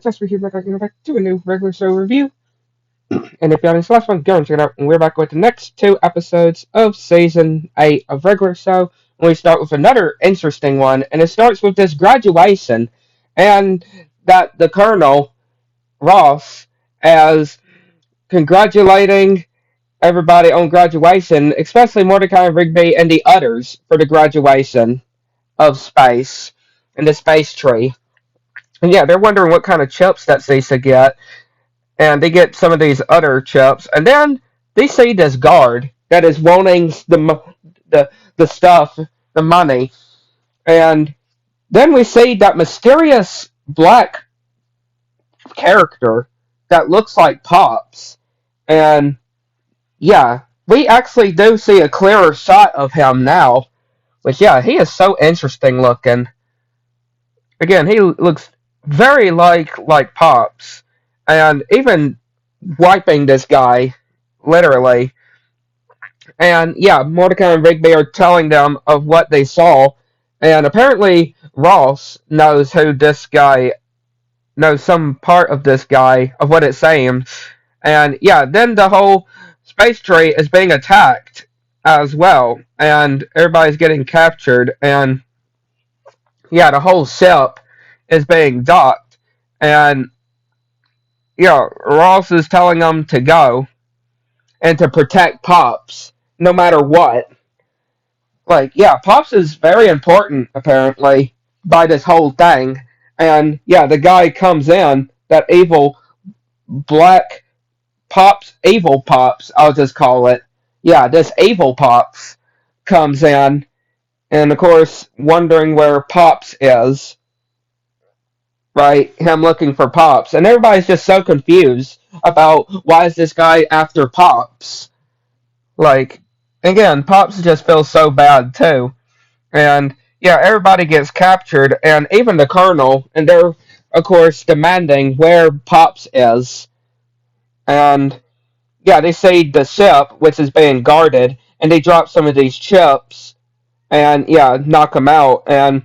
Just we're here back to a new regular show review. And if you haven't seen the last one, go and check it out. And we're back with the next two episodes of season 8 of regular show. And we start with another interesting one, and it starts with this graduation, and that the Colonel Ross is congratulating everybody on graduation, especially Mordecai and Rigby and the others for the graduation of space and the space tree. And yeah, they're wondering what kind of chips that they should get, and they get some of these other chips, and then they see this guard that is wanting the stuff, the money, and then we see that mysterious black character that looks like Pops, and yeah, we actually do see a clearer shot of him now, which yeah, he is so interesting looking. Again, he looks very like Pops, and even wiping this guy, literally. And yeah, Mordecai and Rigby are telling them of what they saw, and apparently Ross knows who this guy knows some part of this guy of what it seems. And yeah, then the whole space tree is being attacked as well, and everybody's getting captured, and yeah, the whole ship is being docked, and yeah, Ross is telling them to go and to protect Pops no matter what. Like, yeah, Pops is very important, apparently, by this whole thing. And, yeah, the guy comes in, that evil black Pops, evil Pops, I'll just call it. Yeah, this evil Pops comes in, and of course, wondering where Pops is, right? Him looking for Pops. And everybody's just so confused about why is this guy after Pops? Like, again, Pops just feels so bad, too. And yeah, everybody gets captured, and even the colonel, and they're of course demanding where Pops is. And yeah, they see the ship which is being guarded, and they drop some of these chips, and yeah, knock them out. And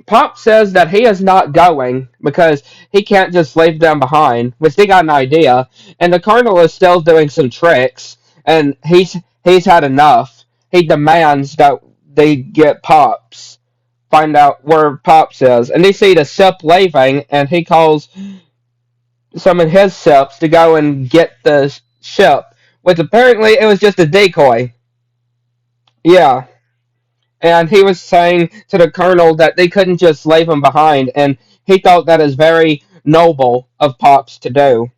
Pop says that he is not going because he can't just leave them behind, which they got an idea. And the colonel is still doing some tricks, and he's had enough. He demands that they get Pops, find out where Pops is, and they see the ship leaving, and he calls some of his ships to go and get the ship, which apparently it was just a decoy. Yeah, and he was saying to the colonel that they couldn't just leave him behind, and he thought that is very noble of Pops to do.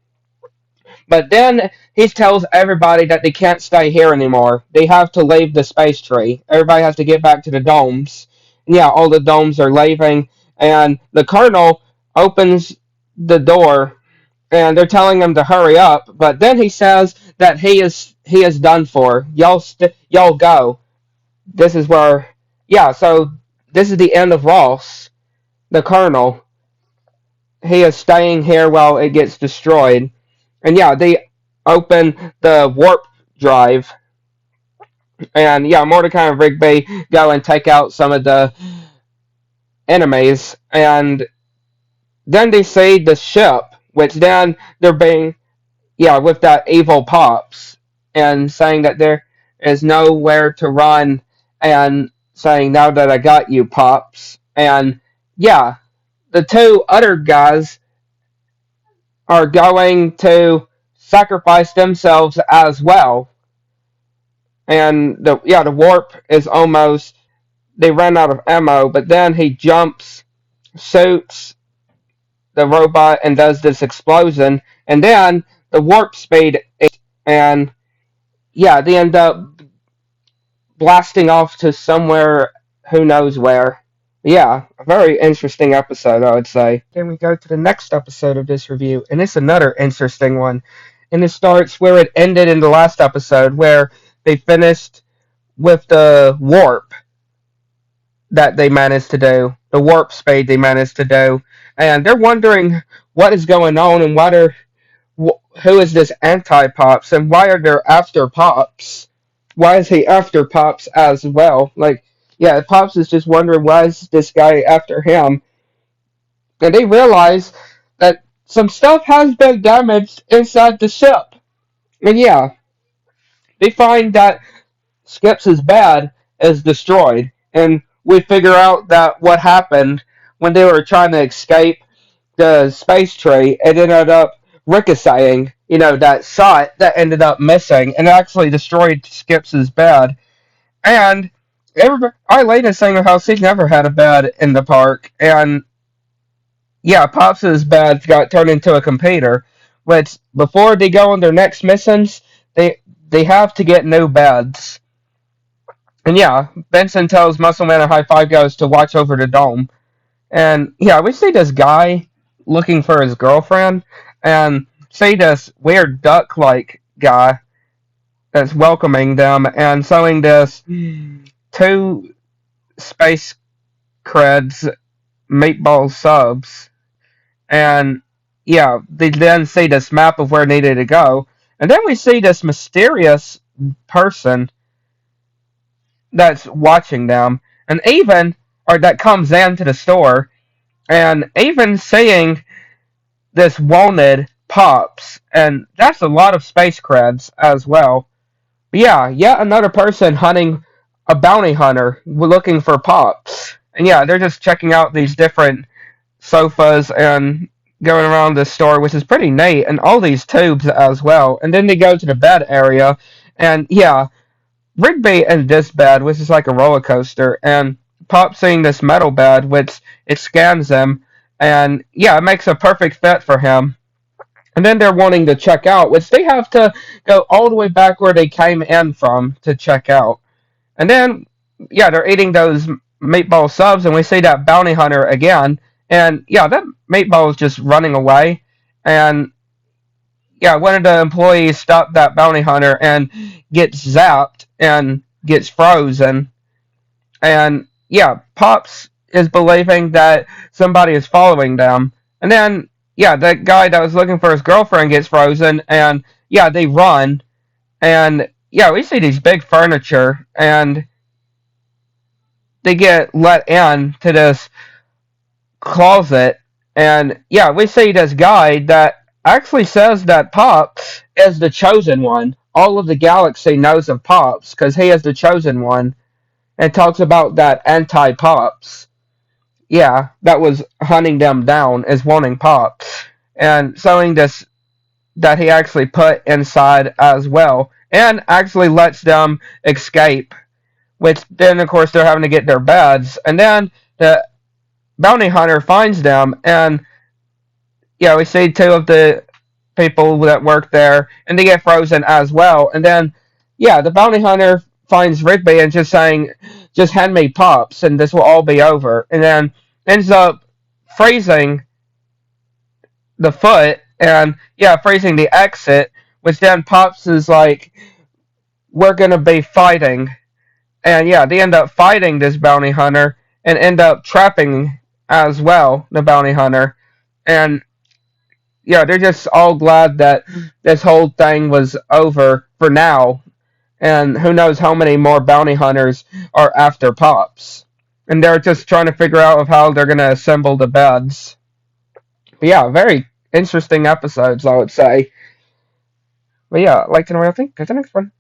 But then he tells everybody that they can't stay here anymore. They have to leave the space tree. Everybody has to get back to the domes. And yeah, all the domes are leaving, and the colonel opens the door, and they're telling him to hurry up. But then he says that he is done for. Y'all go. This is where, yeah, so this is the end of Ross, the Colonel. He is staying here while it gets destroyed. And yeah, they open the warp drive. And yeah, Mordecai and Rigby go and take out some of the enemies. And then they see the ship, which then they're being, yeah, with that evil Pops. And saying that there is nowhere to run. And saying, now that I got you, Pops. And yeah, the two other guys are going to sacrifice themselves as well. And the warp is almost, they run out of ammo, but then he jumps, shoots the robot, and does this explosion, and then the warp speed, and yeah, they end up blasting off to somewhere, who knows where. Yeah, a very interesting episode, I would say. Then we go to the next episode of this review, and it's another interesting one. And it starts where it ended in the last episode, where they finished with the warp that they managed to do, the warp speed they managed to do, and they're wondering what is going on and who is this anti Pops and why are there after Pops? Why is he after Pops as well? Like, yeah, Pops is just wondering why is this guy after him, and they realize that some stuff has been damaged inside the ship. And yeah, they find that Skip's bed is destroyed, and we figure out that what happened when they were trying to escape the space tree, it ended up ricocheting. That shot that ended up missing and actually destroyed Skip's bed. And Eileen is saying how she's never had a bed in the park, and yeah, Pops' bed got turned into a computer. Which before they go on their next missions, they have to get new beds. And yeah, Benson tells Muscle Man and High Five goes to watch over the dome. And yeah, we see this guy looking for his girlfriend, and see this weird duck like guy that's welcoming them and selling this two space creds meatball subs. And yeah, they then see this map of where they needed to go. And then we see this mysterious person that's watching them, and even, or that comes into the store, and even seeing this wanted Pops, and that's a lot of space creds as well. But yeah, yet another person hunting a bounty hunter looking for Pops. And yeah, they're just checking out these different sofas and going around the store, which is pretty neat, and all these tubes as well. And then they go to the bed area, and yeah, Rigby in this bed, which is like a roller coaster, and Pop seeing this metal bed, which it scans him, and yeah, it makes a perfect fit for him. And then they're wanting to check out, which they have to go all the way back where they came in from to check out. And then, yeah, they're eating those meatball subs, and we see that bounty hunter again. And yeah, that meatball is just running away. And yeah, one of the employees stopped that bounty hunter and gets zapped and gets frozen. And yeah, Pops is believing that somebody is following them. And then, yeah, that guy that was looking for his girlfriend gets frozen. And yeah, they run. And yeah, we see these big furniture. And they get let in to this closet. And yeah, we see this guy that actually says that Pops is the chosen one. All of the galaxy knows of Pops because he is the chosen one, and talks about that anti Pops. Yeah, that was hunting them down as wanting Pops, and showing this that he actually put inside as well, and actually lets them escape. Which then, of course, they're having to get their beds, and then the bounty hunter finds them, and yeah, we see two of the people that work there, and they get frozen as well. And then, yeah, the bounty hunter finds Rigby and just saying, "Just hand me Pops, and this will all be over." And then ends up freezing the foot, and yeah, freezing the exit. Which then Pops is like, "We're gonna be fighting," and yeah, they end up fighting this bounty hunter and end up trapping as well the bounty hunter. And yeah, they're just all glad that this whole thing was over for now. And who knows how many more bounty hunters are after Pops. And they're just trying to figure out of how they're going to assemble the beds. But yeah, very interesting episodes, I would say. But yeah, like to know what I think. Catch the next one.